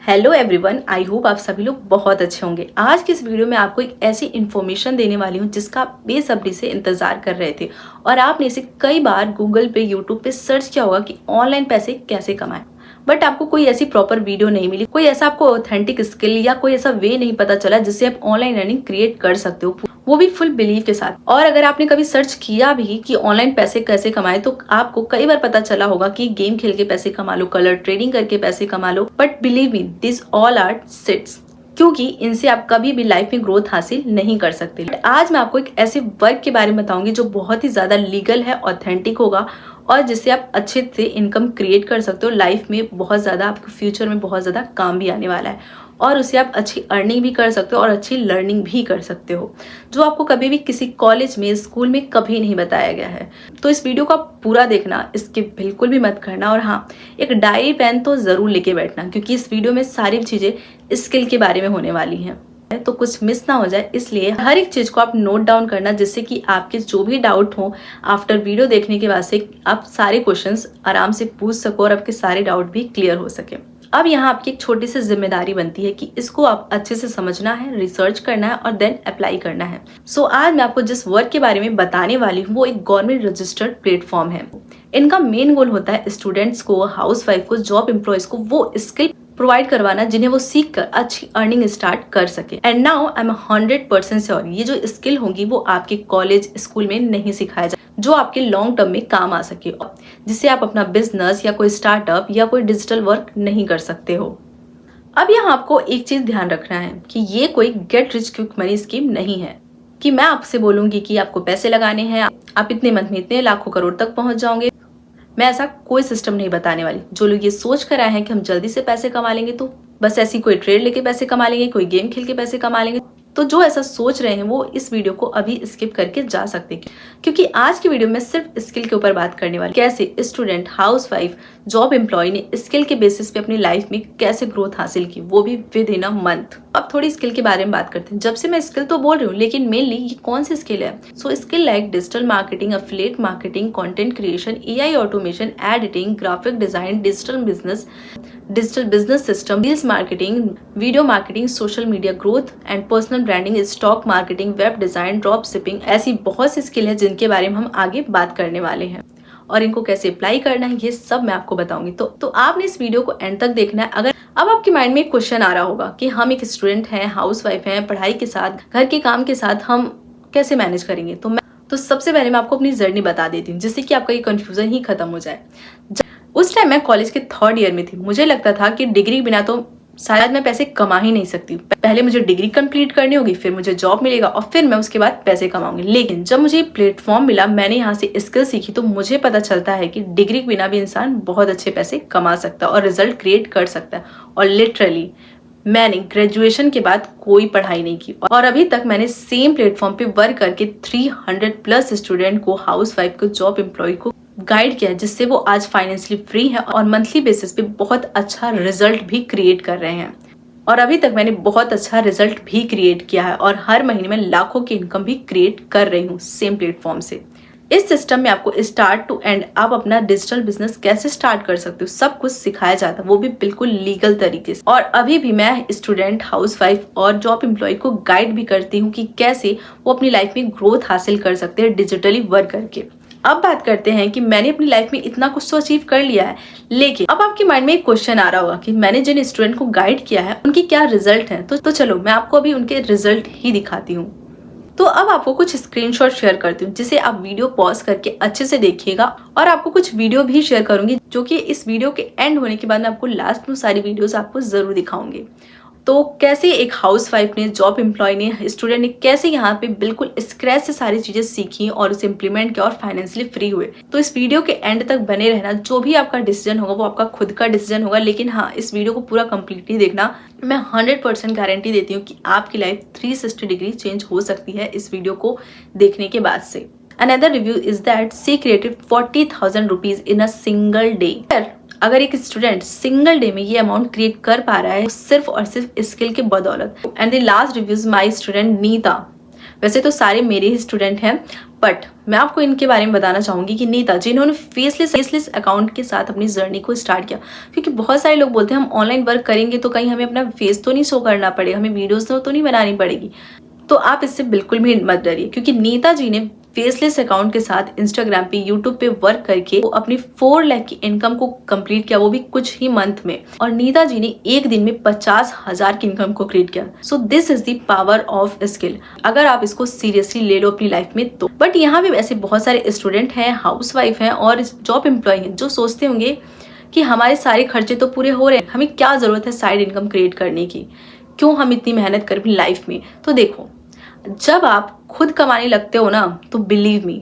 Hello everyone, I hope आप सभी लोग बहुत अच्छे होंगे। आज की इस वीडियो में आपको एक ऐसी इन्फॉर्मेशन देने वाली हूँ जिसका आप बेसब्री से इंतजार कर रहे थे और आपने इसे कई बार गूगल पे, यूट्यूब पे सर्च किया होगा कि ऑनलाइन पैसे कैसे कमाएं। बट आपको कोई ऐसी प्रॉपर वीडियो नहीं मिली, कोई ऐसा आपको ऑथेंटिक स्किल या कोई ऐसा वे नहीं पता चला जिससे आप ऑनलाइन अर्निंग क्रिएट कर सकते हो, वो भी फुल बिलीव के साथ। और अगर आपने कभी सर्च किया भी कि ऑनलाइन पैसे कैसे कमाए तो आपको कई बार पता चला होगा कि गेम खेल के पैसे कमा लो, कलर ट्रेडिंग करके पैसे कमा लो। But believe me, this all are shits, क्योंकि इनसे आप कभी भी लाइफ में ग्रोथ हासिल नहीं कर सकते। आज मैं आपको एक ऐसे वर्क के बारे में बताऊंगी जो बहुत ही ज्यादा लीगल है, ऑथेंटिक होगा और जिससे आप अच्छे से इनकम क्रिएट कर सकते हो। लाइफ में बहुत ज्यादा, आपके फ्यूचर में बहुत ज्यादा काम भी आने वाला है और उससे आप अच्छी अर्निंग भी कर सकते हो और अच्छी लर्निंग भी कर सकते हो, जो आपको कभी भी किसी कॉलेज में, स्कूल में कभी नहीं बताया गया है। तो इस वीडियो को आप पूरा देखना, स्किप बिल्कुल भी मत करना। और हाँ, एक डायरी पेन तो जरूर लेके बैठना, क्योंकि इस वीडियो में सारी चीजें स्किल के बारे में होने वाली हैं, तो कुछ मिस ना हो जाए। इसलिए हर एक चीज को आप नोट डाउन करना, जिससे कि आपके जो भी डाउट हो आफ्टर वीडियो देखने के बाद से आप सारे क्वेश्चंस आराम से पूछ सको और आपके सारे डाउट भी क्लियर हो सके। अब यहाँ आपकी एक छोटी सी जिम्मेदारी बनती है कि इसको आप अच्छे से समझना है, रिसर्च करना है और देन अप्लाई करना है। सो आज मैं आपको जिस वर्क के बारे में बताने वाली हूँ वो एक गवर्नमेंट रजिस्टर्ड प्लेटफॉर्म है। इनका मेन गोल होता है स्टूडेंट्स को, हाउसवाइफ को, जॉब एम्प्लॉयज को वो स्किल प्रोवाइड करवाना जिन्हें वो सीख कर अच्छी अर्निंग स्टार्ट कर सके। And now I am 100% sure ये जो स्किल होंगी वो आपके कॉलेज, स्कूल में नहीं सिखाया जाए, जो आपके लॉन्ग टर्म में काम आ सके, जिससे आप अपना बिजनेस या कोई स्टार्टअप या कोई डिजिटल वर्क नहीं कर सकते हो। अब यहाँ आपको एक चीज ध्यान रखना है कि ये कोई get rich quick money scheme नहीं है कि मैं आपसे बोलूंगी कि आपको पैसे लगाने हैं, आप इतने मंथ में इतने लाखों करोड़ तक पहुंच जाओगे। मैं ऐसा कोई सिस्टम नहीं बताने वाली। जो लोग ये सोच कर आए हैं कि हम जल्दी से पैसे कमा लेंगे, तो बस ऐसी कोई ट्रेड लेके पैसे कमा लेंगे, कोई गेम खेल के पैसे कमा लेंगे, तो जो ऐसा सोच रहे हैं वो इस वीडियो को अभी स्किप करके जा सकते हैं, क्योंकि आज की वीडियो में सिर्फ स्किल के ऊपर बात करने वाली, कैसे स्टूडेंट, हाउसवाइफ, जॉब एम्प्लॉय ने स्किल के बेसिस पे अपनी लाइफ में कैसे ग्रोथ हासिल की, वो भी विद इन अ मंथ। अब थोड़ी स्किल के बारे में बात करते हैं। जब से मैं स्किल तो बोल रही हूँ, लेकिन मेनली ये कौन सी स्किल है? So skill like digital marketing, affiliate marketing, content creation, AI automation, editing, graphic design, digital business system, reels marketing, video marketing, social media growth and personal branding, stock marketing, web design, drop shipping, ऐसी बहुत सी skill है जिनके बारे में हम आगे बात करने वाले हैं और इनको कैसे अप्लाई करना है ये सब मैं आपको बताऊंगी। तो आपने इस वीडियो को एंड तक देखना है। अगर अब आपके माइंड में एक क्वेश्चन आ रहा होगा कि हम एक स्टूडेंट हैं, हाउसवाइफ हैं, पढ़ाई के साथ, घर के काम के साथ हम कैसे मैनेज करेंगे, तो सबसे पहले मैं आपको अपनी जर्नी बता देती हूँ, जिससे कि आपका ये कंफ्यूजन ही खत्म हो जाए। उस टाइम मैं कॉलेज के 3rd ईयर में थी। मुझे लगता था कि डिग्री बिना तो शायद मैं पैसे कमा ही नहीं सकती। पहले मुझे डिग्री कंप्लीट करनी होगी, फिर मुझे जॉब मिलेगा और फिर मैं उसके बाद पैसे कमाऊंगी। लेकिन जब मुझे प्लेटफॉर्म मिला, मैंने यहाँ से स्किल सीखी, तो मुझे पता चलता है कि डिग्री के बिना भी इंसान बहुत अच्छे पैसे कमा सकता है और रिजल्ट क्रिएट कर सकता है। और लिटरली मैंने ग्रेजुएशन के बाद कोई पढ़ाई नहीं की और अभी तक मैंने सेम प्लेटफॉर्म पे वर्क करके 300+ स्टूडेंट को, हाउसवाइफ को, जॉब एम्प्लॉय को गाइड किया, जिससे वो आज फाइनेंशियली फ्री है और मंथली बेसिस पे बहुत अच्छा रिजल्ट भी क्रिएट कर रहे हैं। और अभी तक मैंने बहुत अच्छा रिजल्ट भी क्रिएट किया है और हर महीने में लाखों की इनकम भी क्रिएट कर रही हूँ सेम प्लेटफॉर्म से। इस सिस्टम में आपको स्टार्ट टू एंड आप अपना डिजिटल बिजनेस कैसे स्टार्ट कर सकते हो सब कुछ सिखाया जाता है, वो भी बिल्कुल लीगल तरीके से। और अभी भी मैं स्टूडेंट, हाउसवाइफ और जॉब एम्प्लॉय को गाइड भी करती हूँ कि कैसे वो अपनी लाइफ में ग्रोथ हासिल कर सकते हैं डिजिटली वर्क करके। अब बात करते हैं कि मैंने अपनी लाइफ में इतना कुछ तो अचीव कर लिया है, लेकिन अब आपके माइंड में एक क्वेश्चन आ रहा होगा कि मैंने जिन स्टूडेंट को गाइड किया है उनकी क्या रिजल्ट है। तो चलो मैं आपको अभी उनके रिजल्ट ही दिखाती हूँ। तो अब आपको कुछ स्क्रीनशॉट शेयर करती हूँ, जिसे आप वीडियो पॉज करके अच्छे से देखिएगा और आपको कुछ वीडियो भी शेयर करूंगी, जो कि इस वीडियो के एंड होने के बाद मैं आपको लास्ट में सारी वीडियोस आपको जरूर दिखाऊंगी। तो कैसे एक हाउसवाइफ ने, जॉब एम्प्लॉय ने, स्टूडेंट ने कैसे यहाँ पे बिल्कुल स्क्रैच से सारी चीजें सीखी और उसे इम्प्लीमेंट किया और फाइनेंशियली फ्री हुए। तो इस वीडियो के एंड तक बने रहना। जो भी आपका डिसीजन होगा वो आपका खुद का डिसीजन होगा, लेकिन हाँ, इस वीडियो को पूरा कंप्लीटली देखना। मैं 100% गारंटी देती हूँ कि आपकी लाइफ 360 डिग्री चेंज हो सकती है इस वीडियो को देखने के बाद से। Another review is that she created 40,000 rupees in a single day. अगर एक स्टूडेंट सिंगल डे में ये अमाउंट क्रिएट कर पा रहा है सिर्फ और सिर्फ स्किल के बदौलत। And the last reviews my student Neeta, वैसे तो सारे मेरे ही स्टूडेंट हैं, बट मैं आपको इनके बारे में बताना चाहूंगी कि नीता जिन्होंने फेसलेस अकाउंट के साथ अपनी जर्नी को स्टार्ट किया। क्योंकि बहुत सारे लोग बोलते हैं हम ऑनलाइन वर्क करेंगे तो कहीं हमें अपना फेस तो नहीं शो करना पड़ेगा, हमें वीडियोस तो नहीं बनानी पड़ेगी। तो आप इससे बिल्कुल भी मत डरिए, क्योंकि नीता जी ने फेसलेस अकाउंट के साथ इंस्टाग्राम पे, यूट्यूब पे वर्क करके वो अपनी 4 लाख की इनकम को कंप्लीट किया, वो भी कुछ ही मंथ में। और नीता जी ने एक दिन में 50,000 की इनकम को क्रिएट किया। So this is the power of skill, अगर आप इसको सीरियसली ले लो अपनी लाइफ में तो। बट यहाँ पे ऐसे बहुत सारे स्टूडेंट हैं, हाउसवाइफ हैं और जॉब एम्प्लॉय हैं जो सोचते होंगे कि हमारे सारे खर्चे तो पूरे हो रहे हैं, हमें क्या जरूरत है साइड इनकम क्रिएट करने की, क्यों हम इतनी मेहनत करें अपनी लाइफ में। तो देखो, जब आप खुद कमाने लगते हो ना, तो बिलीव मी,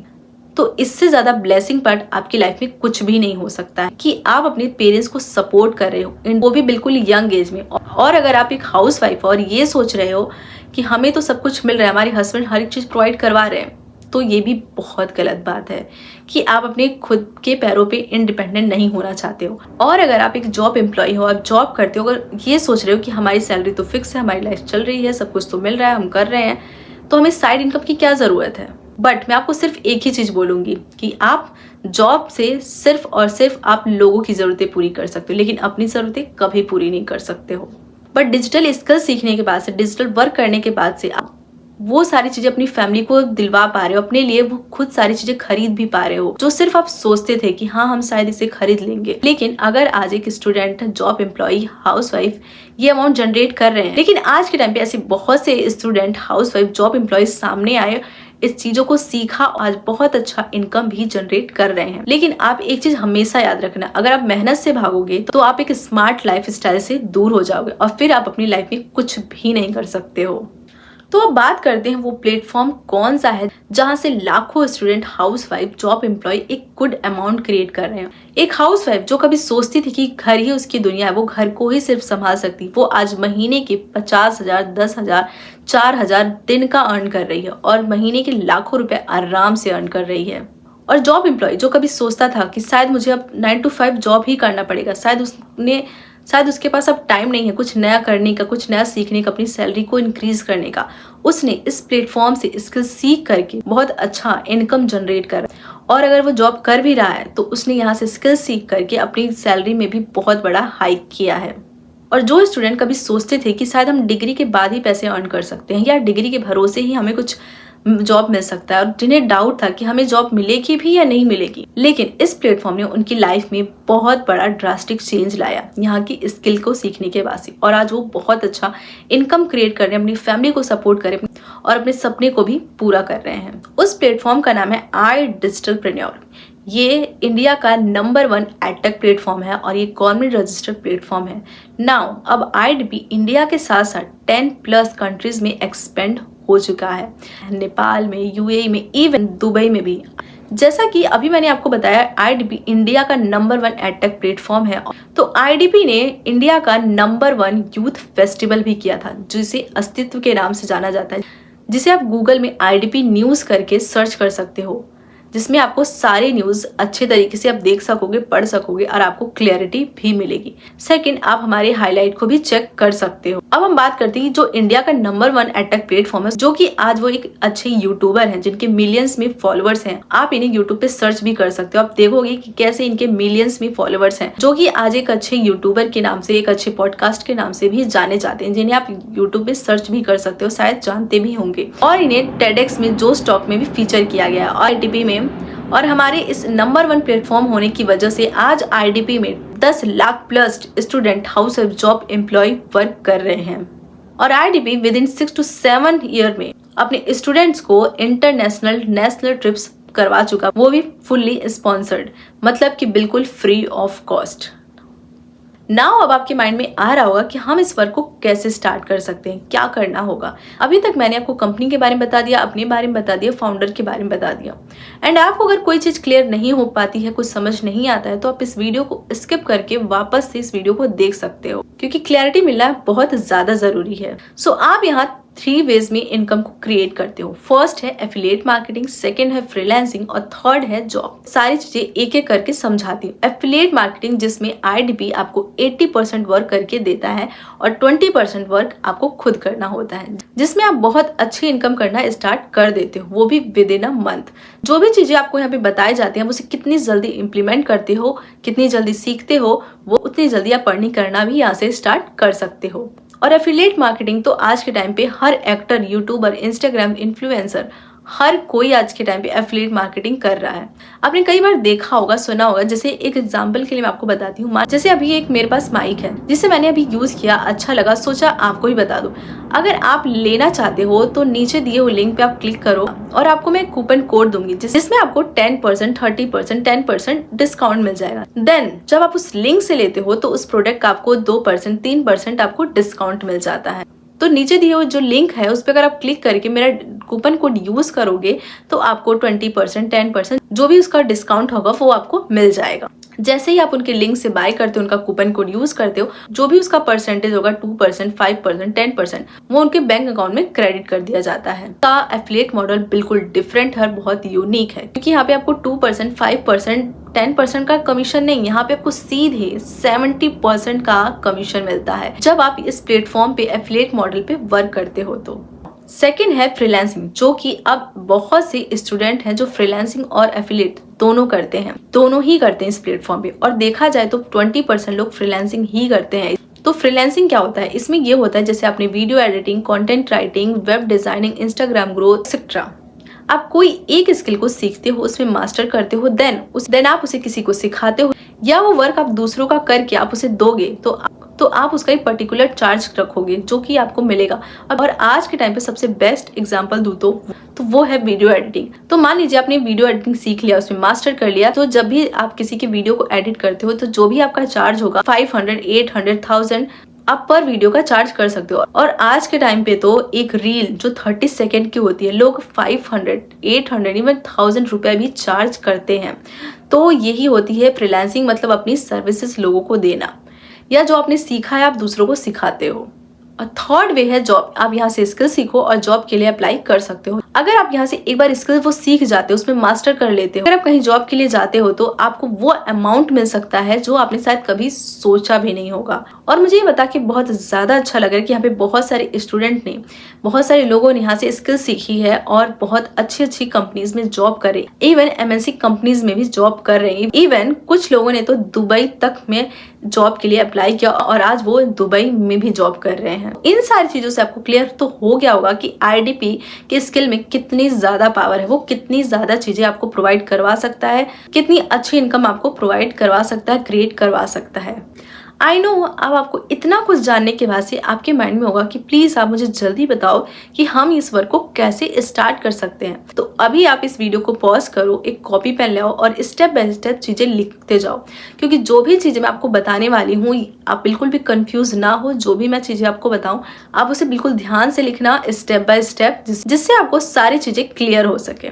तो इससे ज्यादा ब्लेसिंग पार्ट आपकी लाइफ में कुछ भी नहीं हो सकता है कि आप अपने पेरेंट्स को सपोर्ट कर रहे हो, वो भी बिल्कुल यंग एज में। और अगर आप एक हाउसवाइफ और ये सोच रहे हो कि हमें तो सब कुछ मिल रहा है, हमारे हस्बैंड हर एक चीज प्रोवाइड करवा रहे हैं, तो ये भी बहुत गलत बात है कि आप अपने खुद के पैरों पे इंडिपेंडेंट नहीं होना चाहते हो। और अगर आप एक जॉब एम्प्लॉय हो, आप जॉब करते हो, अगर ये सोच रहे हो कि हमारी सैलरी तो फिक्स है, हमारी लाइफ चल रही है, सब कुछ तो मिल रहा है, हम कर रहे हैं, तो हमें साइड इनकम की क्या जरूरत है। बट मैं आपको सिर्फ एक ही चीज बोलूंगी कि आप जॉब से सिर्फ और सिर्फ आप लोगों की जरूरतें पूरी कर सकते हो, लेकिन अपनी जरूरतें कभी पूरी नहीं कर सकते हो। बट डिजिटल स्किल सीखने के बाद से, डिजिटल वर्क करने के बाद से आप वो सारी चीजें अपनी फैमिली को दिलवा पा रहे हो, अपने लिए वो खुद सारी चीजें खरीद भी पा रहे हो जो सिर्फ आप सोचते थे कि हाँ हम शायद इसे खरीद लेंगे। लेकिन अगर आज एक स्टूडेंट, जॉब एम्प्लॉय, हाउसवाइफ ये अमाउंट जनरेट कर रहे हैं, लेकिन आज के टाइम पे ऐसे बहुत से स्टूडेंट, हाउसवाइफ, जॉब एम्प्लॉय सामने आए, इस चीजों को सीखा, आज बहुत अच्छा इनकम भी जनरेट कर रहे हैं। लेकिन आप एक चीज हमेशा याद रखना, अगर आप मेहनत से भागोगे तो आप एक स्मार्ट लाइफ स्टाइल से दूर हो जाओगे और फिर आप अपनी लाइफ में कुछ भी नहीं कर सकते हो। तो अब बात करते हैं वो प्लेटफॉर्म कौन सा है जहां से लाखों स्टूडेंट, हाउसवाइफ, जॉब एम्प्लॉय एक गुड अमाउंट क्रिएट कर रहे हैं। एक हाउसवाइफ जो कभी सोचती थी कि घर ही उसकी दुनिया है, वो घर को ही सिर्फ संभाल सकती, वो आज महीने के 50,000, 10,000, 4,000 दिन का अर्न कर रही है और महीने के लाखों रुपए आराम से अर्न कर रही है। और जॉब एम्प्लॉय जो कभी सोचता था कि शायद मुझे अब 9 to 5 जॉब ही करना पड़ेगा, शायद उसके पास अब टाइम नहीं है कुछ नया करने का, कुछ नया सीखने का, अपनी सैलरी को इंक्रीज करने का, उसने इस प्लेटफॉर्म से स्किल सीख करके बहुत अच्छा इनकम जनरेट कर, और अगर वो जॉब कर भी रहा है तो उसने यहाँ से स्किल सीख करके अपनी सैलरी में भी बहुत बड़ा हाइक किया है। और जो स्टूडेंट कभी सोचते थे कि शायद हम डिग्री के बाद ही पैसे अर्न कर सकते हैं या डिग्री के भरोसे ही हमें कुछ जॉब मिल सकता है, और जिन्हें डाउट था कि हमें जॉब मिलेगी भी या नहीं मिलेगी, लेकिन इस प्लेटफॉर्म ने उनकी लाइफ में बहुत बड़ा ड्रास्टिक चेंज लाया यहाँ की स्किल को सीखने के बाद से। और आज वो बहुत अच्छा इनकम क्रिएट कर रहे हैं, अपनी फैमिली को सपोर्ट कर रहे हैं और अपने सपने को भी पूरा कर रहे हैं। उस प्लेटफॉर्म का नाम है iDigitalPreneur। ये इंडिया का नंबर 1 एडटेक प्लेटफॉर्म है और ये गवर्नमेंट रजिस्टर्ड प्लेटफॉर्म है। नाउ अब IDP इंडिया के साथ साथ 10+ कंट्रीज में एक्सपेंड हो चुका है, नेपाल में, UAE में, इवन दुबई में भी। जैसा कि अभी मैंने आपको बताया, IDP इंडिया का नंबर 1 एडटेक प्लेटफॉर्म है। तो IDP ने इंडिया का नंबर 1 यूथ फेस्टिवल भी किया था, जिसे अस्तित्व के नाम से जाना जाता है, जिसे आप गूगल में IDP न्यूज करके सर्च कर सकते हो, जिसमें आपको सारे न्यूज अच्छे तरीके से आप देख सकोगे, पढ़ सकोगे और आपको क्लैरिटी भी मिलेगी। सेकंड, आप हमारे हाईलाइट को भी चेक कर सकते हो। अब हम बात करते हैं जो इंडिया का नंबर 1 एडटेक प्लेटफॉर्म है, जो कि आज वो एक अच्छे यूट्यूबर हैं जिनके मिलियंस में फॉलोअर्स हैं। आप इन्हें यूट्यूब पे सर्च भी कर सकते हो, आप देखोगे कि कैसे इनके मिलियंस में फॉलोअर्स हैं, जो कि आज एक अच्छे यूट्यूबर के नाम से, एक अच्छे पॉडकास्ट के नाम से भी जाने जाते हैं, जिन्हें आप यूट्यूब पे सर्च भी कर सकते हो, शायद जानते भी होंगे। और इन्हें टेडेक्स में, जो स्टॉक में भी फीचर किया गया है और IDP में। और हमारे इस नंबर 1 प्लेटफॉर्म होने की वजह से आज IDP में 10 lakh plus student, housewife, job employ work कर रहे हैं। और IDP within 6 to 7 year में अपने स्टूडेंट्स को इंटरनेशनल, नेशनल ट्रिप्स करवा चुका, वो भी फुल्ली स्पॉन्सर्ड, मतलब कि बिल्कुल फ्री ऑफ कॉस्ट। नाउ अब आपके माइंड में आ रहा होगा कि हम इस वर्क को कैसे स्टार्ट कर सकते हैं, क्या करना होगा। अभी तक मैंने आपको कंपनी के बारे में बता दिया, अपने बारे में बता दिया, फाउंडर के बारे में बता दिया। एंड आपको अगर कोई चीज क्लियर नहीं हो पाती है, कुछ समझ नहीं आता है, तो आप इस वीडियो को स्किप करके वापस से इस वीडियो को देख सकते हो, क्योंकि क्लैरिटी मिलना बहुत ज्यादा जरूरी है। सो आप यहाँ 3 वेज में इनकम को क्रिएट करते हो। फर्स्ट है एफिलिएट मार्केटिंग, सेकंड है फ्रीलांसिंग और थर्ड है जॉब। सारी चीजें एक एक करके समझाती हूँ। एफिलिएट मार्केटिंग जिसमें आईडीपी आपको 80% वर्क करके देता है और 20% वर्क आपको खुद करना होता है, जिसमें आप बहुत अच्छी इनकम करना स्टार्ट कर देते हो, वो भी विद इन अ मंथ। जो भी चीजें आपको यहाँ पे बताई जाती हैं उसे कितनी जल्दी इंप्लीमेंट करते हो, कितनी जल्दी सीखते हो, वो उतनी जल्दी आप अर्निंग करना भी यहाँ से स्टार्ट कर सकते हो। और एफिलिएट मार्केटिंग तो आज के टाइम पे हर एक्टर, यूट्यूबर, इंस्टाग्राम इन्फ्लुएंसर, हर कोई आज के टाइम पे एफिलिएट मार्केटिंग कर रहा है। आपने कई बार देखा होगा, सुना होगा। जैसे एक एग्जांपल के लिए मैं आपको बताती हूँ। जैसे अभी एक मेरे पास माइक है जिसे मैंने अभी यूज किया, अच्छा लगा, सोचा आपको ही बता दूं। अगर आप लेना चाहते हो तो नीचे दिए हुए लिंक पे आप क्लिक करो और आपको मैं कूपन कोड दूंगी जिसमें आपको 10%, 30%, 10% डिस्काउंट मिल जाएगा। देन जब आप उस लिंक से लेते हो तो उस प्रोडक्ट का आपको 2%, 3% आपको डिस्काउंट मिल जाता है। तो नीचे दिए हुए जो लिंक है उस पर अगर आप क्लिक करके मेरा कूपन कोड यूज करोगे तो आपको 20%, 10% जो भी उसका डिस्काउंट होगा वो आपको मिल जाएगा। जैसे ही आप उनके लिंक से बाय करते हो, उनका कूपन कोड यूज करते हो, जो भी उसका परसेंटेज होगा 2%, 5%, 10% वो उनके बैंक अकाउंट में क्रेडिट कर दिया जाता है। का एफिलिएट मॉडल बिल्कुल डिफरेंट है, बहुत यूनिक है, क्योंकि यहाँ पे आपको 2%, 5%, 10% का कमीशन नहीं, यहाँ पे आपको सीधे 70% का कमीशन मिलता है जब आप इस प्लेटफॉर्म पे एफिलिएट मॉडल पे वर्क करते हो। तो सेकंड है फ्रीलांसिंग, जो कि अब बहुत से स्टूडेंट हैं जो फ्रीलांसिंग और एफिलिएट दोनों करते हैं, दोनों ही करते हैं इस प्लेटफॉर्म पे। और देखा जाए तो 20% लोग फ्रीलांसिंग ही करते हैं। तो फ्रीलांसिंग क्या होता है? इसमें ये होता है जैसे आपने video editing, content writing, web designing, Instagram growth etcetera, आप कोई एक स्किल को सीखते हो, उसमें मास्टर करते हो, देन आप उसे किसी को सिखाते हो, या वो वर्क आप दूसरों का करके आप उसे दोगे तो आप उसका एक पर्टिकुलर चार्ज रखोगे जो कि आपको मिलेगा। और आज के टाइम पे सबसे बेस्ट एग्जांपल दूं तो वो है वीडियो एडिटिंग। तो मान लीजिए आपने वीडियो एडिटिंग सीख लिया, उसमें मास्टर कर लिया, तो जब भी आप किसी की वीडियो को एडिट करते हो तो जो भी आपका चार्ज होगा 500, 800, 1000 आप पर वीडियो का चार्ज कर सकते हो। और आज के टाइम पे तो एक रील जो 30 सेकेंड की होती है लोग 500, 800, इवन 1000 रुपए भी चार्ज करते हैं। तो यही होती है फ्रीलांसिंग, मतलब अपनी सर्विसेज लोगों को देना, या जो आपने सीखा है आप दूसरों को सिखाते हो। और थर्ड वे है जॉब। आप यहाँ से स्किल सीखो और जॉब के लिए अप्लाई कर सकते हो। अगर आप यहाँ से एक बार स्किल वो सीख जाते हो, उसमें मास्टर कर लेते हो, अगर आप कहीं जॉब के लिए जाते हो तो आपको वो अमाउंट मिल सकता है जो आपने शायद कभी सोचा भी नहीं होगा। और मुझे ये बता के बहुत ज्यादा अच्छा लग रहा है कि यहाँ पे बहुत सारे स्टूडेंट ने, बहुत सारे लोगों ने यहाँ से स्किल सीखी है और बहुत अच्छी अच्छी कंपनीज में जॉब करे, इवन एमएनसी कंपनीज में भी जॉब कर रहे हैं। इवन कुछ लोगों ने तो दुबई तक में जॉब के लिए अप्लाई किया और आज वो दुबई में भी जॉब कर रहे हैं। इन सारी चीजों से आपको क्लियर तो हो गया होगा कि आईडीपी के स्किल में कितनी ज्यादा पावर है, वो कितनी ज्यादा चीजें आपको प्रोवाइड करवा सकता है, कितनी अच्छी इनकम आपको प्रोवाइड करवा सकता है, क्रिएट करवा सकता है। आई नो अब आपको इतना कुछ जानने के बाद से आपके माइंड में होगा कि प्लीज आप मुझे जल्दी बताओ कि हम इस वर्क को कैसे स्टार्ट कर सकते हैं। तो अभी आप इस वीडियो को पॉज करो, एक कॉपी पेन ले आओ और स्टेप बाय स्टेप चीजें लिखते जाओ, क्योंकि जो भी चीजें मैं आपको बताने वाली हूँ आप बिल्कुल भी कंफ्यूज ना हो। जो भी मैं चीजें आपको बताऊं आप उसे बिल्कुल ध्यान से लिखना, स्टेप बाय स्टेप, जिससे आपको सारी चीजें क्लियर हो सके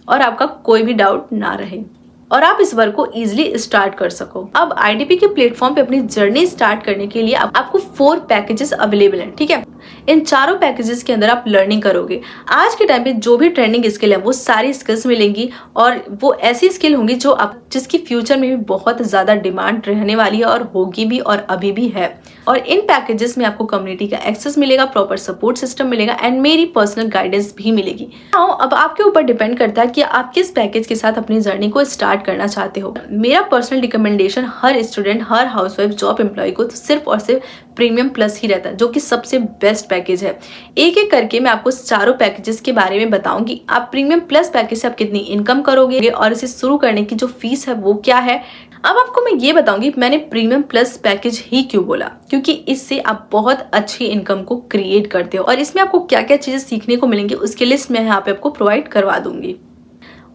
और आपका कोई भी डाउट ना रहे और आप इस वर्क को इजीली स्टार्ट कर सको। अब आईडीपी के प्लेटफॉर्म पे अपनी जर्नी स्टार्ट करने के लिए आपको 4 पैकेजेस अवेलेबल हैं, ठीक है। इन चारों पैकेजेस के अंदर आप लर्निंग करोगे। आज के टाइम पे जो भी ट्रेंडिंग स्किल है वो सारी स्किल्स मिलेंगी और वो ऐसी स्किल होंगी जो आप जिसकी फ्यूचर में भी बहुत ज्यादा डिमांड रहने वाली है और होगी भी और अभी भी है। और इन पैकेजेस में आपको कम्युनिटी का एक्सेस मिलेगा, प्रॉपर सपोर्ट सिस्टम मिलेगा एंड मेरी पर्सनल गाइडेंस भी मिलेगी। अब आपके ऊपर डिपेंड करता है कि आप किस पैकेज के साथ अपनी जर्नी को स्टार्ट करना चाहते हो। मेरा पर्सनल रिकमेंडेशन हर स्टूडेंट, हर हाउसवाइफ, जॉब एम्प्लॉय को तो सिर्फ और सिर्फ प्रीमियम प्लस ही रहता है, जो कि सबसे बेस्ट पैकेज है। एक एक करके मैं आपको चारों पैकेजेस के बारे में बताऊंगी। आप प्रीमियम प्लस पैकेज से आप कितनी इनकम करोगे और इसे शुरू करने की जो फीस है वो क्या है। अब आपको मैं ये बताऊंगी मैंने प्रीमियम प्लस पैकेज ही क्यों बोला, क्योंकि इससे आप बहुत अच्छी इनकम को क्रिएट करते हो और इसमें आपको क्या क्या चीजें सीखने को मिलेंगी उसकी लिस्ट मैं यहाँ पे आपको प्रोवाइड करवा दूंगी।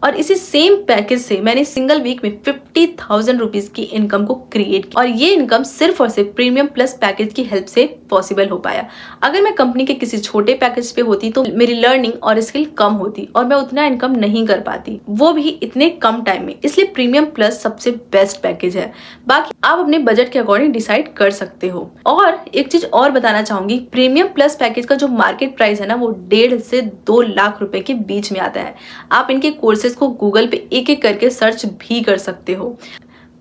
और इसी सेम पैकेज से मैंने सिंगल वीक में 50,000 रुपीज की इनकम को क्रिएट किया और ये इनकम सिर्फ और सिर्फ प्रीमियम प्लस पैकेज की हेल्प से पॉसिबल हो पाया। अगर मैं कंपनी के किसी छोटे पैकेज पे होती तो मेरी लर्निंग और स्किल कम होती और मैं उतना इनकम नहीं कर पाती, वो भी इतने कम टाइम में। इसलिए प्रीमियम प्लस सबसे बेस्ट पैकेज है। बाकी आप अपने बजट के अकॉर्डिंग डिसाइड कर सकते हो। और एक चीज और बताना चाहूंगी, प्रीमियम प्लस पैकेज का जो मार्केट प्राइस है ना, वो 1.5 से 2 लाख रुपए के बीच में आता है। आप इनके कोर्सेज को गूगल पे एक एक करके सर्च भी कर सकते हो।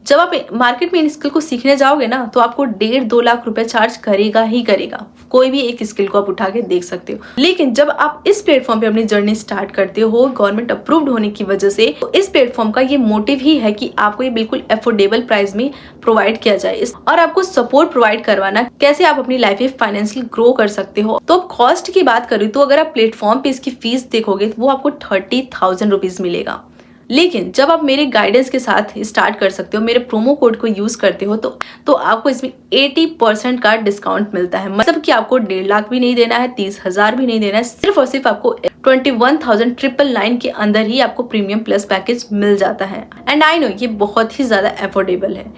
जब आप मार्केट में इन स्किल को सीखने जाओगे ना, तो आपको 1.5-2 लाख रुपए चार्ज करेगा ही करेगा। कोई भी एक स्किल को आप उठा के देख सकते हो। लेकिन जब आप इस प्लेटफॉर्म पे अपनी जर्नी स्टार्ट करते हो गवर्नमेंट अप्रूव्ड होने की वजह से, तो इस प्लेटफॉर्म का ये मोटिव ही है कि आपको ये बिल्कुल अफोर्डेबल प्राइस में प्रोवाइड किया जाए और आपको सपोर्ट प्रोवाइड करवाना कैसे आप अपनी लाइफ में फाइनेंशियली ग्रो कर सकते हो। तो अब कॉस्ट की बात करूँ तो अगर आप प्लेटफॉर्म पे इसकी फीस देखोगे तो वो आपको 30,000 रुपीज मिलेगा। लेकिन जब आप मेरे गाइडेंस के साथ स्टार्ट कर सकते हो, मेरे प्रोमो कोड को यूज करते हो, तो आपको इसमें 80% का डिस्काउंट मिलता है। मतलब कि आपको 1.5 लाख भी नहीं देना है, 30,000 भी नहीं देना है, सिर्फ और सिर्फ आपको 21,999 के अंदर ही आपको प्रीमियम प्लस पैकेज मिल जाता है। एंड आई नो ये बहुत ही ज्यादा अफोर्डेबल है,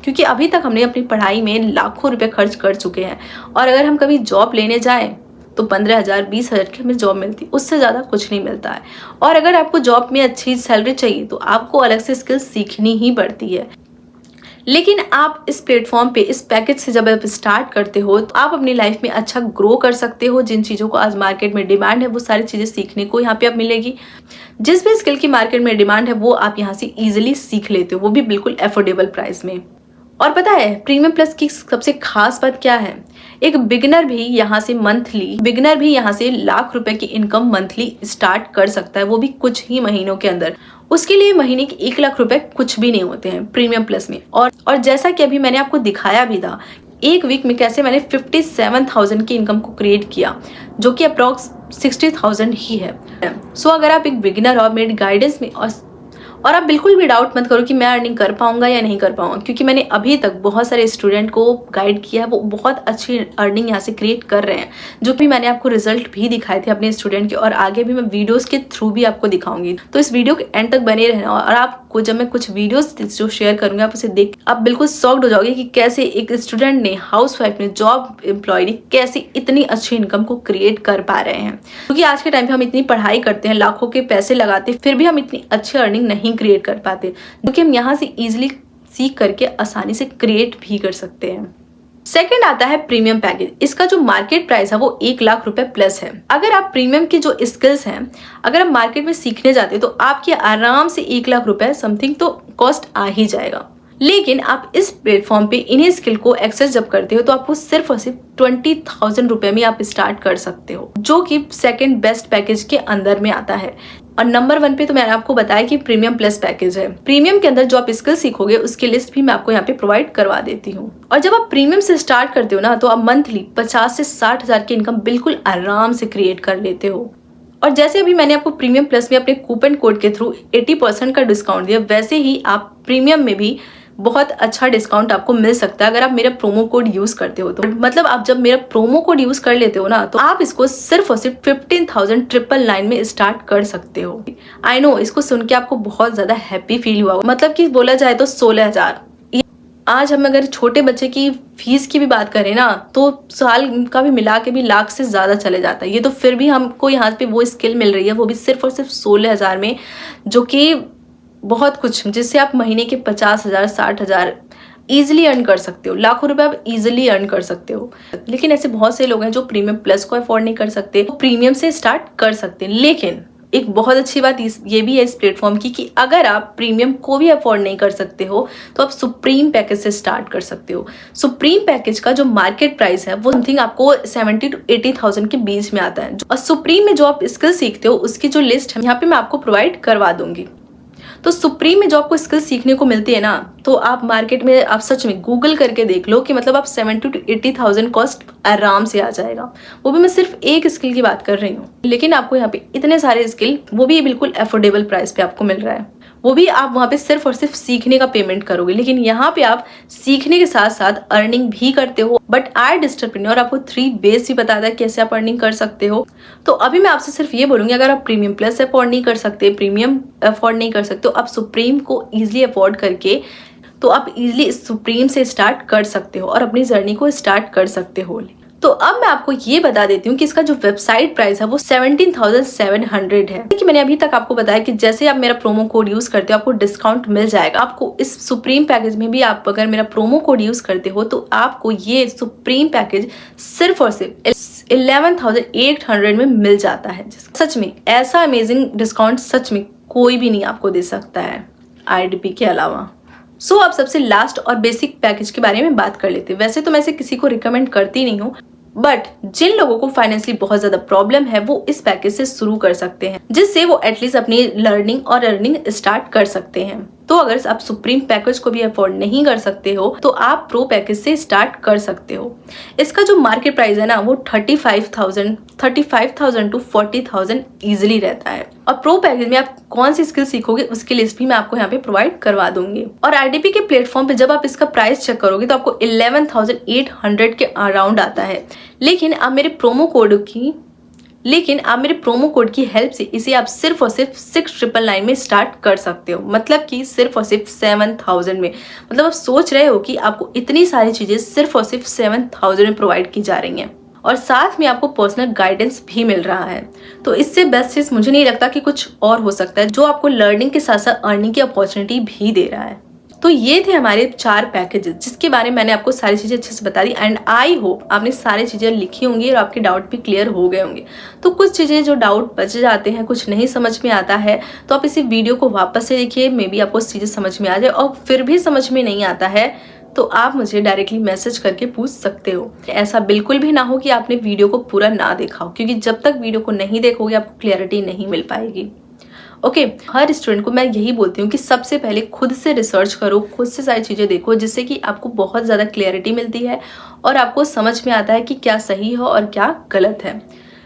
क्योंकि अभी तक हमने अपनी पढ़ाई में लाखों रुपए खर्च कर चुके हैं और अगर हम कभी जॉब लेने जाएं तो 15,000 20,000 की हमें जॉब मिलती, उससे ज़्यादा कुछ नहीं मिलता है। और अगर आपको जॉब में अच्छी सैलरी चाहिए तो आपको अलग से स्किल्स सीखनी ही पड़ती है। लेकिन आप इस प्लेटफॉर्म पे इस पैकेज से जब आप स्टार्ट करते हो तो आप अपनी लाइफ में अच्छा ग्रो कर सकते हो। जिन चीज़ों को आज मार्केट में डिमांड है वो सारी चीज़ें सीखने को यहाँ पे आप मिलेगी। जिस भी स्किल की मार्केट में डिमांड है वो आप यहाँ से ईजिली सीख लेते हो, वो भी बिल्कुल अफोर्डेबल प्राइस में। और पता है प्रीमियम प्लस की सबसे खास बात क्या है, एक बिगिनर भी यहाँ से लाख रुपए की इनकम मंथली स्टार्ट कर सकता है, वो भी कुछ ही महीनों के अंदर। उसके लिए महीने के 1 लाख रुपए कुछ भी नहीं होते हैं प्रीमियम प्लस में। और जैसा कि अभी मैंने आपको दिखाया भी था, एक वीक में कैसे मैंने 57,000 की इनकम को क्रिएट किया, जो कि अप्रॉक्स 60,000 ही है। सो अगर आप एक बिगिनर हो मेरे गाइडेंस में और आप बिल्कुल भी डाउट मत करो कि मैं अर्निंग कर पाऊंगा या नहीं कर पाऊंगा, क्योंकि मैंने अभी तक बहुत सारे स्टूडेंट को गाइड किया है, वो बहुत अच्छी अर्निंग यहाँ से क्रिएट कर रहे हैं, जो कि मैंने आपको रिजल्ट भी दिखाए थे अपने स्टूडेंट के, और आगे भी मैं वीडियोस के थ्रू भी आपको दिखाऊंगी। तो इस वीडियो के एंड तक बने रहना और आपको जब मैं कुछ वीडियोस जो शेयर करूंगी आप उसे देख आप बिल्कुल शॉक्ड हो जाओगे कि कैसे एक स्टूडेंट ने, हाउस वाइफ ने, जॉब एम्प्लॉय ने कैसे इतनी अच्छी इनकम को क्रिएट कर पा रहे हैं। क्योंकि आज के टाइम पे हम इतनी पढ़ाई करते हैं, लाखों के पैसे लगाते, फिर भी हम इतनी अच्छी अर्निंग नहीं क्रिएट कर पाते, क्योंकि हम यहाँ से इजीली सीख करके आसानी से क्रिएट भी कर सकते हैं। सेकंड आता है प्रीमियम पैकेज। इसका जो मार्केट प्राइस है वो 1 लाख रुपए प्लस है। अगर आप प्रीमियम की जो स्किल्स हैं अगर आप मार्केट में सीखने जाते तो आपके आराम से 1 लाख रुपए समथिंग तो कॉस्ट आ ही जाएगा। लेकिन आप इस प्लेटफॉर्म पे इन्हीं स्किल को एक्सेस जब करते हो तो आपको सिर्फ और सिर्फ 20,000 रुपए में आप स्टार्ट कर सकते हो, जो कि सेकंड बेस्ट पैकेज के अंदर में आता है। और नंबर 1 पे तो मैंने आपको बताया कि प्रीमियम प्लस पैकेज है। प्रीमियम के अंदर जो आप स्किल सीखोगे उसकी लिस्ट भी मैं आपको यहाँ पे प्रोवाइड करवा देती हूँ। और जब आप प्रीमियम से स्टार्ट करते हो ना, तो आप मंथली 50 से 60,000 की इनकम बिल्कुल आराम से क्रिएट कर लेते हो। और जैसे अभी मैंने आपको प्रीमियम प्लस में अपने कूपन कोड के थ्रू 80% का डिस्काउंट दिया, वैसे ही आप प्रीमियम में भी बहुत अच्छा डिस्काउंट आपको मिल सकता है अगर आप मेरा प्रोमो कोड यूज करते हो। तो मतलब आप जब मेरा प्रोमो कोड यूज कर लेते हो ना, तो आप इसको सिर्फ और सिर्फ 15,999 में स्टार्ट कर सकते हो। आई नो इसको सुन के आपको बहुत ज्यादा हैप्पी फील हुआ, मतलब कि बोला जाए तो 16,000। आज हम अगर छोटे बच्चे की फीस की भी बात करें ना, तो साल का भी मिला के भी लाख से ज्यादा चले जाता है। ये तो फिर भी हमको यहाँ पे वो स्किल मिल रही है, वो भी सिर्फ और सिर्फ 16,000 में, जो कि बहुत कुछ, जिससे आप महीने के 50,000 60,000 ईजिली अर्न कर सकते हो। लाखों रुपए आप ईजिली अर्न कर सकते हो। लेकिन ऐसे बहुत से लोग हैं जो प्रीमियम प्लस को अफोर्ड नहीं कर सकते, वो प्रीमियम से स्टार्ट कर सकते हैं। लेकिन एक बहुत अच्छी बात ये भी है इस प्लेटफॉर्म की कि अगर आप प्रीमियम को भी अफोर्ड नहीं कर सकते हो तो आप सुप्रीम पैकेज से स्टार्ट कर सकते हो। सुप्रीम पैकेज का जो मार्केट प्राइस है वो समथिंग आपको 70 to 80,000 के बीच में आता है। और सुप्रीम में जो आप स्किल सीखते हो उसकी जो लिस्ट है यहाँ पे मैं आपको प्रोवाइड करवा दूंगी। तो सुप्रीम में जो आपको स्किल सीखने को मिलती है ना, तो आप मार्केट में आप सच में गूगल करके देख लो कि मतलब आप 70 to 80,000 कॉस्ट आराम से आ जाएगा। वो भी मैं सिर्फ एक स्किल की बात कर रही हूँ, लेकिन आपको यहाँ पे इतने सारे स्किल, वो भी बिल्कुल अफोर्डेबल प्राइस पे आपको मिल रहा है। वो भी आप वहाँ पे सिर्फ और सिर्फ सीखने का पेमेंट करोगे। लेकिन यहाँ पे आप सीखने के साथ साथ अर्निंग भी करते हो। बट आर्टिस्टरप्रेन्योर आपको 3 वेज भी बताता है कैसे आप अर्निंग कर सकते हो। तो अभी मैं आपसे सिर्फ ये बोलूंगी, अगर आप प्रीमियम प्लस अफोर्ड नहीं कर सकते, प्रीमियम अफोर्ड नहीं कर सकते, तो आप सुप्रीम को ईजिली अफोर्ड करके तो आप इजीली सुप्रीम से स्टार्ट कर सकते हो और अपनी जर्नी को स्टार्ट कर सकते हो। तो अब मैं आपको ये बता देती हूँ कि इसका जो वेबसाइट प्राइस है वो 17,700 है। कि मैंने अभी तक आपको बताया कि जैसे आप मेरा प्रोमो कोड यूज करते हो आपको डिस्काउंट मिल जाएगा। आपको इस सुप्रीम पैकेज में भी आप अगर मेरा प्रोमो कोड यूज करते हो तो आपको ये सुप्रीम पैकेज सिर्फ और सिर्फ 11,800 में मिल जाता है। सच में ऐसा अमेजिंग डिस्काउंट सच में कोई भी नहीं आपको दे सकता है IDP के अलावा। अब सबसे लास्ट और बेसिक पैकेज के बारे में बात कर लेते हैं। वैसे तो मैं इसे किसी को रिकमेंड करती नहीं हूँ, बट जिन लोगों को फाइनेंशियली बहुत ज्यादा प्रॉब्लम है वो इस पैकेज से शुरू कर सकते हैं, जिससे वो एटलीस्ट अपनी लर्निंग और अर्निंग स्टार्ट कर सकते हैं। तो अगर आप सुप्रीम पैकेज को भी अफोर्ड नहीं कर सकते हो तो आप प्रो पैकेज से स्टार्ट कर सकते हो। इसका जो मार्केट प्राइस है ना वो 35,000 टू 40,000 इजिली रहता है। और प्रो पैकेज में आप कौन सी स्किल सीखोगे उसकी लिस्ट भी मैं आपको यहाँ पे प्रोवाइड करवा दूंगी। और IDP के प्लेटफॉर्म पे जब आप इसका प्राइस चेक करोगे तो आपको 11,800 के अराउंड आता है। लेकिन आप मेरे प्रोमो कोड की हेल्प से इसे आप सिर्फ और सिर्फ 6,999 में स्टार्ट कर सकते हो। मतलब कि सिर्फ और सिर्फ 7,000 में। मतलब आप सोच रहे हो कि आपको इतनी सारी चीजें सिर्फ और सिर्फ 7,000 में प्रोवाइड की जा रही हैं और साथ में आपको पर्सनल गाइडेंस भी मिल रहा है। तो इससे बेस्ट चीज मुझे नहीं लगता कि कुछ और हो सकता है जो आपको लर्निंग के साथ साथ अर्निंग की अपॉर्चुनिटी भी दे रहा है। तो ये थे हमारे 4 पैकेजेस जिसके बारे में मैंने आपको सारी चीज़ें अच्छे से बता दी। एंड आई होप आपने सारी चीज़ें लिखी होंगी और आपके डाउट भी क्लियर हो गए होंगे। तो कुछ चीज़ें जो डाउट बच जाते हैं, कुछ नहीं समझ में आता है, तो आप इसी वीडियो को वापस से देखिए, मे बी आपको चीज़ें समझ में आ जाए। और फिर भी समझ में नहीं आता है तो आप मुझे डायरेक्टली मैसेज करके पूछ सकते हो। ऐसा बिल्कुल भी ना हो कि आपने वीडियो को पूरा ना देखा हो, क्योंकि जब तक वीडियो को नहीं देखोगे आपको क्लैरिटी नहीं मिल पाएगी। ओके, हर स्टूडेंट को मैं यही बोलती हूँ कि सबसे पहले खुद से रिसर्च करो, खुद से सारी चीज़ें देखो, जिससे कि आपको बहुत ज़्यादा क्लैरिटी मिलती है और आपको समझ में आता है कि क्या सही है और क्या गलत है।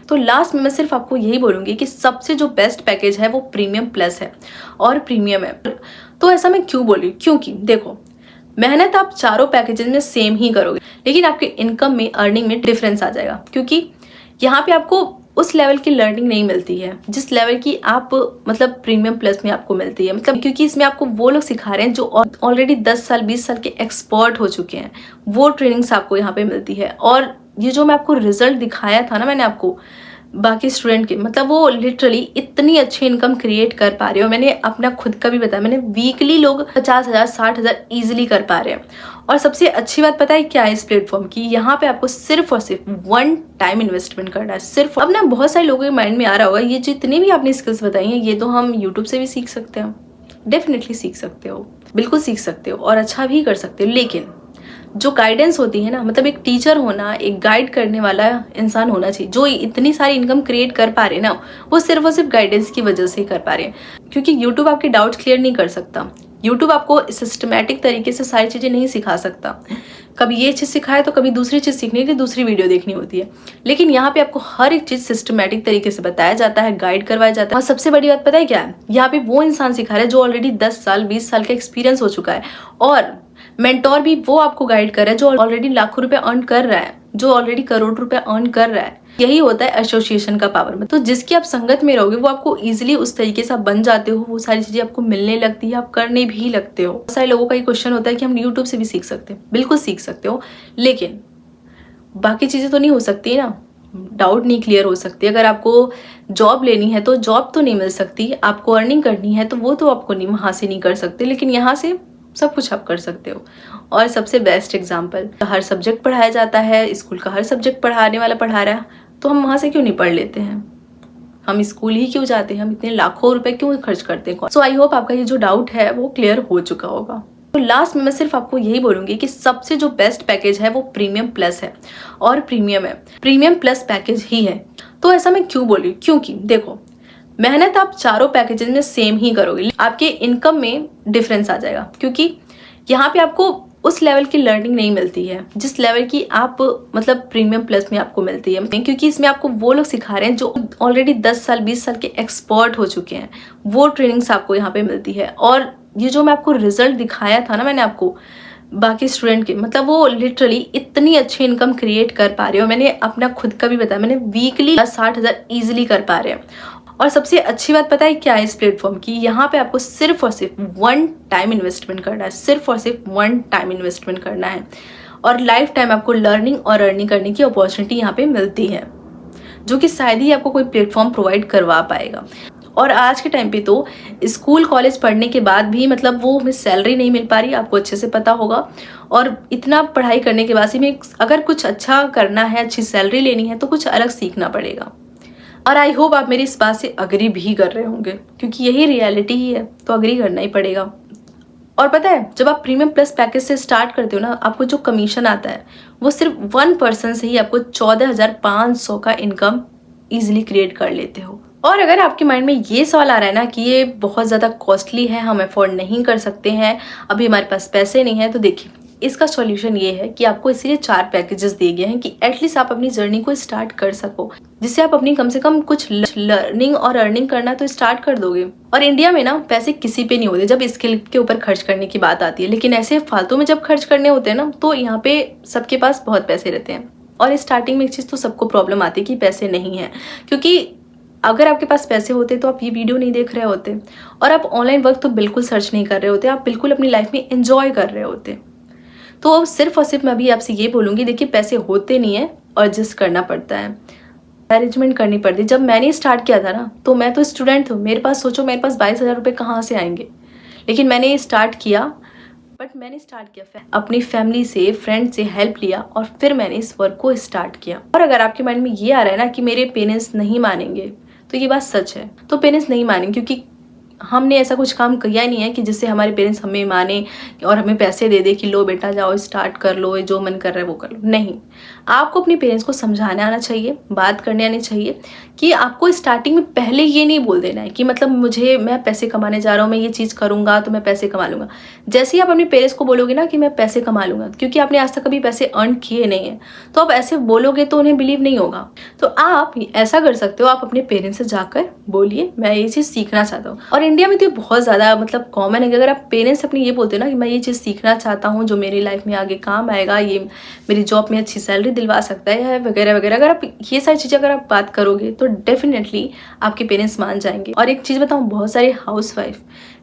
तो लास्ट में मैं सिर्फ आपको यही बोलूँगी कि सबसे जो बेस्ट पैकेज है वो प्रीमियम प्लस है और प्रीमियम है। तो ऐसा मैं क्यों बोली, क्योंकि देखो मेहनत आप चारों पैकेजेस में सेम ही करोगे, लेकिन आपके इनकम में, अर्निंग में डिफरेंस आ जाएगा। क्योंकि यहाँ पे आपको उस लेवल की लर्निंग नहीं मिलती है जिस लेवल की आप मतलब प्रीमियम प्लस में आपको मिलती है। मतलब क्योंकि इसमें आपको वो लोग सिखा रहे हैं जो ऑलरेडी 10 साल 20 साल के एक्सपर्ट हो चुके हैं, वो ट्रेनिंग्स आपको यहाँ पे मिलती है। और ये जो मैं आपको रिजल्ट दिखाया था ना मैंने आपको बाकी स्टूडेंट के, मतलब वो लिटरली इतनी अच्छी इनकम क्रिएट कर पा रहे हो। मैंने अपना खुद का भी बताया, मैंने वीकली लोग 50,000 60,000 ईजिली कर पा रहे हैं। और सबसे अच्छी बात पता है क्या है इस प्लेटफॉर्म की, यहाँ पे आपको सिर्फ और सिर्फ 1 टाइम इन्वेस्टमेंट करना है। सिर्फ अब ना बहुत सारे लोगों के माइंड में आ रहा होगा ये जितनी भी आपने स्किल्स बताई हैं ये तो हम यूट्यूब से भी सीख सकते हैं। डेफिनेटली सीख सकते हो, बिल्कुल सीख सकते हो और अच्छा भी कर सकते हो। लेकिन जो गाइडेंस होती है ना, मतलब एक टीचर होना, एक गाइड करने वाला इंसान होना चाहिए। जो इतनी सारी इनकम क्रिएट कर पा रहे हैं ना, वो सिर्फ और सिर्फ गाइडेंस की वजह से ही कर पा रहे हैं। क्योंकि यूट्यूब आपके डाउट क्लियर नहीं कर सकता, यूट्यूब आपको सिस्टमैटिक तरीके से सारी चीज़ें नहीं सिखा सकता। कभी ये चीज़ सिखाए तो कभी दूसरी चीज़ सीखने के लिए दूसरी वीडियो देखनी होती है। लेकिन यहाँ पे आपको हर एक चीज़ सिस्टमैटिक तरीके से बताया जाता है, गाइड करवाया जाता है। और सबसे बड़ी बात पता है क्या है, यहाँ पे वो इंसान सिखा रहा है जो ऑलरेडी 10 साल 20 साल का एक्सपीरियंस हो चुका है। और मेंटोर भी वो आपको गाइड कर रहा है जो ऑलरेडी लाखों रुपए अर्न कर रहा है, जो ऑलरेडी करोड़ रुपए अर्न कर रहा है। यही होता है एसोसिएशन का पावर। तो जिसकी आप संगत में रहोगे वो आपको इजीली उस तरीके से आप बन जाते हो, वो सारी चीजें आपको मिलने लगती है, आप करने भी लगते हो। बहुत सारे लोगों का ये क्वेश्चन होता है कि हम यूट्यूब से भी सीख सकते हैं। बिल्कुल सीख सकते हो, लेकिन बाकी चीजें तो नहीं हो सकती ना, डाउट नहीं क्लियर हो सकती। अगर आपको जॉब लेनी है तो जॉब तो नहीं मिल सकती, आपको अर्निंग करनी है तो वो तो आपको नहीं, वहां से नहीं कर सकते, लेकिन यहाँ से सब कुछ आप कर सकते हो। और सबसे बेस्ट एग्जाम्पल, हर सब्जेक्ट पढ़ाया जाता है, स्कूल का हर सब्जेक्ट पढ़ाने वाला पढ़ा रहा है, तो हम वहां से क्यों नहीं पढ़ लेते हैं? हम स्कूल ही क्यों जाते हैं? हम इतने लाखों रुपए क्यों खर्च करते हैं? सो आई होप आपका ये जो डाउट है वो क्लियर हो चुका होगा। तो लास्ट में मैं सिर्फ आपको यही बोलूंगी कि सबसे जो बेस्ट पैकेज है वो प्रीमियम प्लस है और प्रीमियम है, प्रीमियम प्लस पैकेज ही है। तो ऐसा मैं क्यों बोली, क्योंकि देखो मेहनत आप चारों पैकेजेस में सेम ही करोगे, आपके इनकम में डिफरेंस आ जाएगा। क्योंकि यहाँ पे आपको उस लेवल की लर्निंग नहीं मिलती है जिस लेवल की आप मतलब प्रीमियम प्लस में आपको मिलती है, क्योंकि इसमें आपको वो लोग सिखा रहे हैं जो ऑलरेडी 10 साल 20 साल के एक्सपर्ट हो चुके हैं। वो ट्रेनिंग्स आपको यहाँ पे मिलती है। और ये जो मैं आपको रिजल्ट दिखाया था ना मैंने आपको बाकी स्टूडेंट के, मतलब वो लिटरली इतनी अच्छी इनकम क्रिएट कर पा रहे हो। मैंने अपना खुद का भी बताया, मैंने वीकली 60,000 ईजिली कर पा रहे हैं। और सबसे अच्छी बात पता है क्या है इस प्लेटफॉर्म की, यहाँ पे आपको सिर्फ और सिर्फ वन टाइम इन्वेस्टमेंट करना है, सिर्फ और सिर्फ वन टाइम इन्वेस्टमेंट करना है और लाइफ टाइम आपको लर्निंग और अर्निंग करने की अपॉर्चुनिटी यहाँ पे मिलती है, जो कि शायद ही आपको कोई प्लेटफॉर्म प्रोवाइड करवा पाएगा। और आज के टाइम पे तो स्कूल कॉलेज पढ़ने के बाद भी मतलब वो हमें सैलरी नहीं मिल पा रही, आपको अच्छे से पता होगा। और इतना पढ़ाई करने के बाद में अगर कुछ अच्छा करना है, अच्छी सैलरी लेनी है, तो कुछ अलग सीखना पड़ेगा। और आई होप आप मेरी इस बात से अग्री भी कर रहे होंगे, क्योंकि यही रियलिटी ही है, तो अग्री करना ही पड़ेगा। और पता है जब आप प्रीमियम प्लस पैकेज से स्टार्ट करते हो ना, आपको जो कमीशन आता है वो सिर्फ 1% से ही आपको 14,500 का इनकम इजीली क्रिएट कर लेते हो। और अगर आपके माइंड में ये सवाल आ रहा है ना कि ये बहुत ज़्यादा कॉस्टली है, हम अफोर्ड नहीं कर सकते हैं, अभी हमारे पास पैसे नहीं है, तो देखिए इसका सॉल्यूशन ये है कि आपको इसीलिए 4 पैकेजेस दिए गए हैं कि एटलीस्ट आप अपनी जर्नी को स्टार्ट कर सको, जिससे आप अपनी कम से कम कुछ लर्निंग और अर्निंग करना तो स्टार्ट कर दोगे। और इंडिया में ना पैसे किसी पे नहीं होते जब स्किल के ऊपर खर्च करने की बात आती है, लेकिन ऐसे फालतू में जब खर्च करने होते हैं ना, तो यहाँ पे सबके पास बहुत पैसे रहते हैं। और स्टार्टिंग में एक चीज़ तो सबको प्रॉब्लम आती है कि पैसे नहीं है, क्योंकि अगर आपके पास पैसे होते तो आप ये वीडियो नहीं देख रहे होते और आप ऑनलाइन वर्क तो बिल्कुल सर्च नहीं कर रहे होते, आप बिल्कुल अपनी लाइफ में एंजॉय कर रहे होते। तो सिर्फ और सिर्फ मैं अभी आपसे ये बोलूँगी, देखिए पैसे होते नहीं है और एडजस्ट करना पड़ता है, मैनेजमेंट करनी पड़ती है। जब मैंने स्टार्ट किया था ना, तो मैं तो स्टूडेंट हूँ, मेरे पास सोचो मेरे पास 22,000 रुपये कहाँ से आएंगे, लेकिन मैंने स्टार्ट किया। बट मैंने स्टार्ट किया अपनी फैमिली से, फ्रेंड से हेल्प लिया और फिर मैंने इस वर्क को स्टार्ट किया। और अगर आपके माइंड में ये आ रहा है ना कि मेरे पेरेंट्स नहीं मानेंगे, तो ये बात सच है। तो पेरेंट्स नहीं मानेंगे क्योंकि हमने ऐसा कुछ काम किया नहीं है कि जिससे हमारे पेरेंट्स हमें माने और हमें पैसे दे दे कि लो बेटा जाओ स्टार्ट कर लो, जो मन कर रहा है वो कर लो। नहीं, आपको अपने पेरेंट्स को समझाने आना चाहिए, बात करने आनी चाहिए कि आपको स्टार्टिंग में पहले ये नहीं बोल देना है कि मतलब मैं पैसे कमाने जा रहा हूँ, मैं ये चीज़ करूँगा तो मैं पैसे कमा लूँगा। जैसे ही आप अपने पेरेंट्स को बोलोगे ना कि मैं पैसे कमा लूँगा, क्योंकि आपने आज तक कभी पैसे अर्न किए नहीं है, तो आप ऐसे बोलोगे तो उन्हें बिलीव नहीं होगा। तो आप ऐसा कर सकते हो, आप अपने पेरेंट्स से जाकर बोलिए मैं ये चीज़ सीखना चाहता हूँ। और इंडिया में तो बहुत ज़्यादा मतलब कॉमन है कि अगर आप पेरेंट्स अपनी ये बोलते हो ना कि मैं ये चीज़ सीखना चाहता हूँ जो मेरी लाइफ में आगे काम आएगा, ये मेरी जॉब में अच्छी सैलरी दिलवा सकता है वगैरह वगैरह, अगर आप ये सारी चीज़ें अगर आप बात करोगे तो डेफिनेटली आपके पेरेंट्स मान जाएंगे। और एक चीज़ बताऊँ, बहुत सारे हाउसवाइफ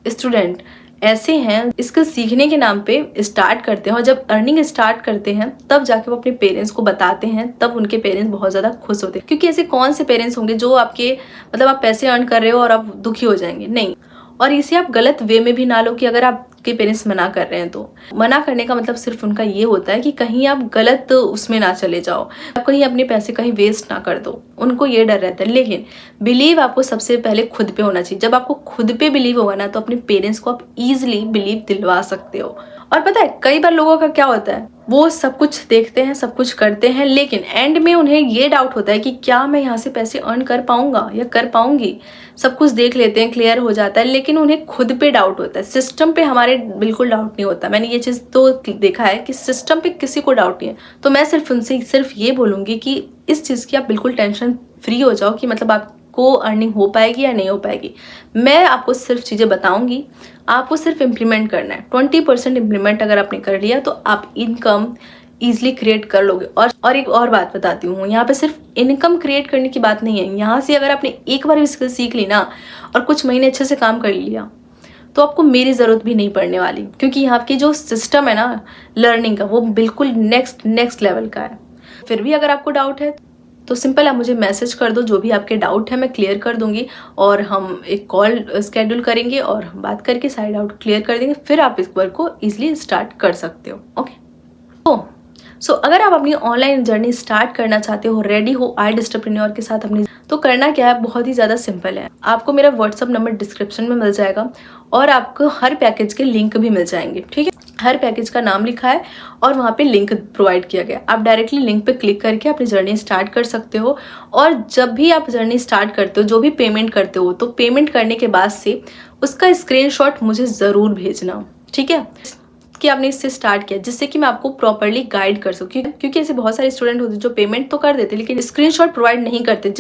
स्टूडेंट ऐसे हैं स्किल सीखने के नाम पे स्टार्ट करते हैं और जब अर्निंग स्टार्ट करते हैं तब जाके वो अपने पेरेंट्स को बताते हैं, तब उनके पेरेंट्स बहुत ज़्यादा खुश होते हैं। क्योंकि ऐसे कौन से पेरेंट्स होंगे जो आपके मतलब आप पैसे अर्न कर रहे हो और आप दुखी हो जाएंगे, नहीं। और इसे आप गलत वे में भी ना लो कि अगर आपके पेरेंट्स मना कर रहे हैं तो मना करने का मतलब सिर्फ उनका ये होता है कि कहीं आप गलत उसमें ना चले जाओ, आप कहीं अपने पैसे कहीं वेस्ट ना कर दो, उनको ये डर रहता है। लेकिन बिलीव आपको सबसे पहले खुद पे होना चाहिए। जब आपको खुद पे बिलीव होगा ना, तो अपने पेरेंट्स को आप ईजिली बिलीव दिलवा सकते हो। और पता है कई बार लोगों का क्या होता है, वो सब कुछ देखते हैं, सब कुछ करते हैं, लेकिन एंड में उन्हें ये डाउट होता है कि क्या मैं यहाँ से पैसे अर्न कर पाऊंगा या कर पाऊंगी। सब कुछ देख लेते हैं, क्लियर हो जाता है, लेकिन उन्हें खुद पे डाउट होता है। सिस्टम पे हमारे बिल्कुल डाउट नहीं होता। मैंने ये चीज़ तो देखा है कि सिस्टम पे किसी को डाउट नहीं है। तो मैं सिर्फ उनसे सिर्फ ये बोलूँगी कि इस चीज़ की आप बिल्कुल टेंशन फ्री हो जाओ कि मतलब आपको अर्निंग हो पाएगी या नहीं हो पाएगी। मैं आपको सिर्फ चीज़ें बताऊंगी, आपको सिर्फ इम्प्लीमेंट करना है। 20% इम्प्लीमेंट अगर आपने कर लिया तो आप इनकम ईजिली क्रिएट कर लोगे। और एक और बात बताती हूँ, यहाँ पे सिर्फ इनकम क्रिएट करने की बात नहीं है। यहाँ से अगर आपने एक बार भी स्किल सीख ली ना और कुछ महीने अच्छे से काम कर लिया, तो आपको मेरी ज़रूरत भी नहीं पड़ने वाली, क्योंकि यहाँ की जो सिस्टम है ना लर्निंग का, वो बिल्कुल नेक्स्ट लेवल का है। फिर भी अगर आपको डाउट है तो सिंपल आप मुझे मैसेज कर दो, जो भी आपके डाउट है मैं क्लियर कर दूंगी और हम एक कॉल स्केड्यूल करेंगे और हम बात करके सारे डाउट क्लियर कर देंगे। फिर आप इस वर्क को इजीली स्टार्ट कर सकते हो। ओके, सो अगर आप अपनी ऑनलाइन जर्नी स्टार्ट करना चाहते हो, रेडी हो आइडिस्ट्रप्रेन्योर के साथ अपनी, तो करना क्या है, बहुत ही ज़्यादा सिंपल है। आपको मेरा व्हाट्सअप नंबर डिस्क्रिप्शन में मिल जाएगा और आपको हर पैकेज के लिंक भी मिल जाएंगे। ठीक है, हर पैकेज का नाम लिखा है और वहाँ पे लिंक प्रोवाइड किया गया। आप डायरेक्टली लिंक पे क्लिक करके अपनी जर्नी स्टार्ट कर सकते हो। और जब भी आप जर्नी स्टार्ट करते हो, जो भी पेमेंट करते हो, तो पेमेंट करने के बाद से उसका स्क्रीनशॉट मुझे ज़रूर भेजना, ठीक है, कि आपने इससे स्टार्ट किया, जिससे कि मैं आपको प्रॉपर्ली गाइड कर सकूं, क्योंकि ऐसे बहुत सारे स्टूडेंट होते हैं जो पेमेंट तो कर देते लेकिन स्क्रीनशॉट प्रोवाइड नहीं करते,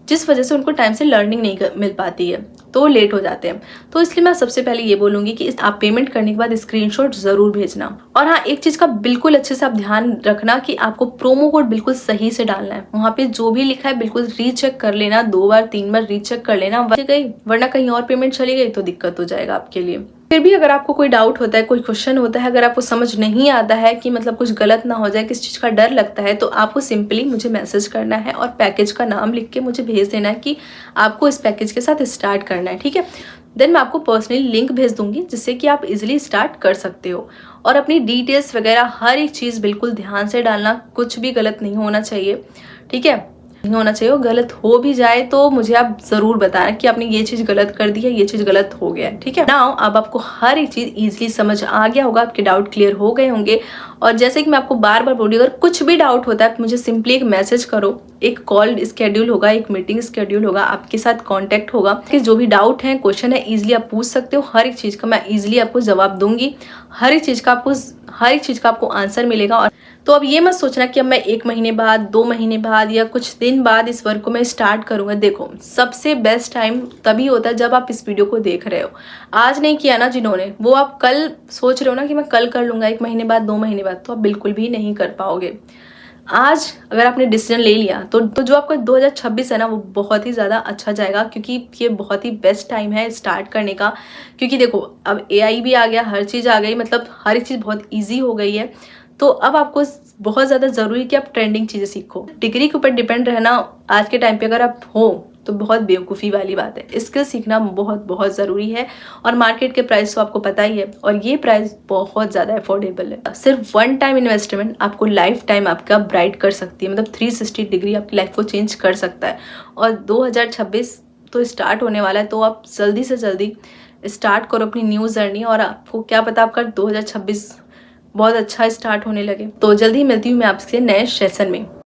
जिस वजह से उनको टाइम से लर्निंग नहीं मिल पाती है, तो लेट हो जाते हैं। तो इसलिए मैं सबसे पहले ये बोलूंगी कि आप पेमेंट करने के बाद स्क्रीनशॉट जरूर भेजना। और हाँ, एक चीज का बिल्कुल अच्छे से आप ध्यान रखना कि आपको प्रोमो कोड बिल्कुल सही से डालना है। वहां पे जो भी लिखा है बिल्कुल रीचेक कर लेना, 2 बार 3 बार रीचेक कर लेना, वरना कहीं और पेमेंट चली गई तो दिक्कत हो जाएगा आपके लिए। फिर भी अगर आपको कोई डाउट होता है, कोई क्वेश्चन होता है, अगर आपको समझ नहीं आता है कि मतलब कुछ गलत ना हो जाए, किस चीज़ का डर लगता है, तो आपको सिंपली मुझे मैसेज करना है और पैकेज का नाम लिख के मुझे भेज देना है कि आपको इस पैकेज के साथ स्टार्ट करना है, ठीक है। देन मैं आपको पर्सनली लिंक भेज दूंगी जिससे कि आप इजीली स्टार्ट कर सकते हो। और अपनी डिटेल्स वगैरह हर एक चीज़ बिल्कुल ध्यान से डालना, कुछ भी गलत नहीं होना चाहिए, ठीक है, नहीं होना चाहिए। गलत हो भी जाए तो मुझे आप जरूर बताना कि आपने ये चीज गलत कर दी है, ये चीज गलत हो गया है, ठीक है। नाउ अब आपको हर एक चीज इजीली समझ आ गया होगा, आपके डाउट क्लियर हो गए होंगे। और जैसे कि मैं आपको बार बार बोली, अगर कुछ भी डाउट होता है मुझे सिंपली एक मैसेज करो, एक कॉल स्केड्यूल होगा, एक मीटिंग स्केड्यूल होगा, आपके साथ कॉन्टेक्ट होगा कि जो भी डाउट है, क्वेश्चन है, इजिली आप पूछ सकते हो। हर एक चीज का मैं इजिली आपको जवाब दूंगी, हर एक चीज का आपको आंसर मिलेगा। और तो अब ये मत सोचना कि अब मैं 1 महीने बाद, 2 महीने बाद या कुछ दिन बाद इस वर्क को मैं स्टार्ट करूंगा। देखो, सबसे बेस्ट टाइम तभी होता है जब आप इस वीडियो को देख रहे हो। आज नहीं किया ना जिन्होंने, वो आप कल सोच रहे हो ना कि मैं कल कर लूंगा, 1 महीने बाद, 2 महीने बाद, तो आप बिल्कुल भी नहीं कर पाओगे। आज अगर आपने डिसीजन ले लिया तो जो आपका 2026 है ना, वो बहुत ही ज़्यादा अच्छा जाएगा, क्योंकि ये बहुत ही बेस्ट टाइम है स्टार्ट करने का। क्योंकि देखो, अब AI भी आ गया, हर चीज़ आ गई, मतलब हर एक चीज़ बहुत ईजी हो गई है। तो अब आपको बहुत ज़्यादा ज़रूरी है कि आप ट्रेंडिंग चीज़ें सीखो। डिग्री के ऊपर डिपेंड रहना आज के टाइम पे अगर आप हो तो बहुत बेवकूफ़ी वाली बात है। स्किल सीखना बहुत बहुत ज़रूरी है। और मार्केट के प्राइस तो आपको पता ही है, और ये प्राइस बहुत ज़्यादा अफोर्डेबल है। सिर्फ 1 टाइम इन्वेस्टमेंट आपको लाइफ टाइम आपका ब्राइट कर सकती है, मतलब 360 डिग्री आपकी लाइफ को चेंज कर सकता है। और 2026 तो स्टार्ट होने वाला है, तो आप जल्दी से जल्दी स्टार्ट करो अपनी न्यू जर्नी। और आपको क्या पता आपका 2026 बहुत अच्छा स्टार्ट होने लगे। तो जल्दी ही मिलती हूँ मैं आपसे नए सेशन में।